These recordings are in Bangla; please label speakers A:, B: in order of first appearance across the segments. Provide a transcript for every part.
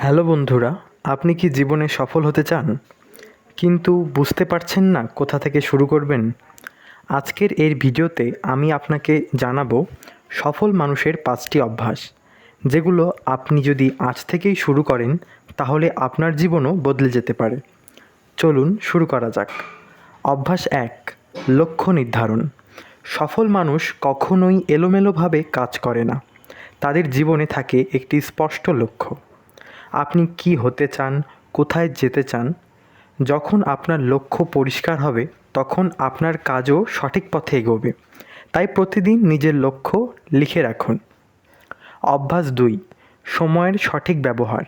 A: হ্যালো বন্ধুরা, আপনি কি জীবনে সফল হতে চান কিন্তু বুঝতে পারছেন না কোথা থেকে শুরু করবেন? আজকের এই ভিডিওতে আমি আপনাকে জানাবো সফল মানুষের 5টি অভ্যাস, যেগুলো আপনি যদি আজ থেকেই শুরু করেন তাহলে আপনার জীবনও বদলে যেতে পারে। চলুন শুরু করা যাক। অভ্যাস 1, লক্ষ্য নির্ধারণ। সফল মানুষ কখনোই এলোমেলোভাবে কাজ করে না। তাদের জীবনে থাকে একটি স্পষ্ট লক্ষ্য। আপনি কি হতে চান, কোথায় যেতে চান? যখন আপনার লক্ষ্য পরিষ্কার হবে তখন আপনার কাজও সঠিক পথে এগোবে। তাই প্রতিদিন নিজের লক্ষ্য লিখে রাখুন। অভ্যাস 2, সময়ের সঠিক ব্যবহার।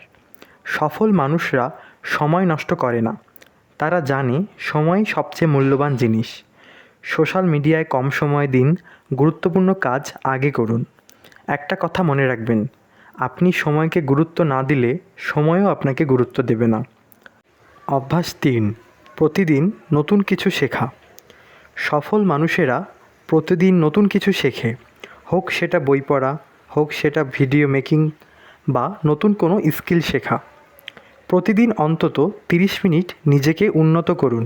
A: সফল মানুষরা সময় নষ্ট করে না। তারা জানে সময় সবচেয়ে মূল্যবান জিনিস। সোশ্যাল মিডিয়ায় কম সময় দিন, গুরুত্বপূর্ণ কাজ আগে করুন। একটা কথা মনে রাখবেন, আপনি সময়কে গুরুত্ব না দিলে সময়ও আপনাকে গুরুত্ব দেবে না। অভ্যাস 3, প্রতিদিন নতুন কিছু শেখা। সফল মানুষেরা প্রতিদিন নতুন কিছু শেখে, হোক সেটা বই পড়া, হোক সেটা ভিডিও মেকিং বা নতুন কোনো স্কিল শেখা। প্রতিদিন অন্তত 30 মিনিট নিজেকে উন্নত করুন।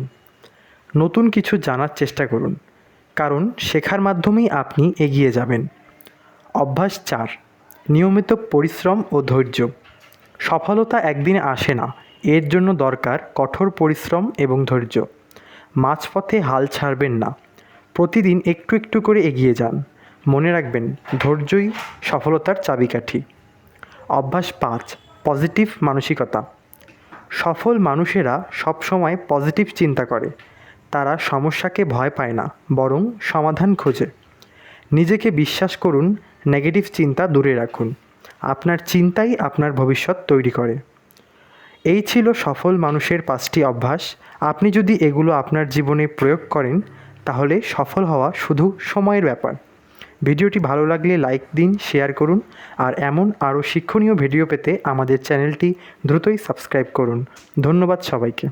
A: নতুন কিছু জানার চেষ্টা করুন, কারণ শেখার মাধ্যমেই আপনি এগিয়ে যাবেন। অভ্যাস 4, নিয়মিত পরিশ্রম ও ধৈর্য। সফলতা একদিনে আসে না, এর জন্য দরকার কঠোর পরিশ্রম এবং ধৈর্য। মাঝপথে হাল ছাড়বেন না, প্রতিদিন একটু একটু করে এগিয়ে যান। মনে রাখবেন, ধৈর্যই সফলতার চাবিকাঠি। অভ্যাস 5, পজিটিভ মানসিকতা। সফল মানুষেরা সবসময় পজিটিভ চিন্তা করে। তারা সমস্যাকে ভয় পায় না, বরং সমাধান খোঁজে। নিজেকে বিশ্বাস করুন, নেগেটিভ চিন্তা দূরে রাখুন। আপনার চিন্তাই আপনার ভবিষ্যৎ তৈরি করে। এই ছিল সফল মানুষের 5টি অভ্যাস। আপনি যদি এগুলো আপনার জীবনে প্রয়োগ করেন তাহলে সফল হওয়া শুধু সময়ের ব্যাপার। ভিডিওটি ভালো লাগলে লাইক দিন, শেয়ার করুন, আর এমন আরও শিক্ষণীয় ভিডিও পেতে আমাদের চ্যানেলটি দ্রুতই সাবস্ক্রাইব করুন। ধন্যবাদ সবাইকে।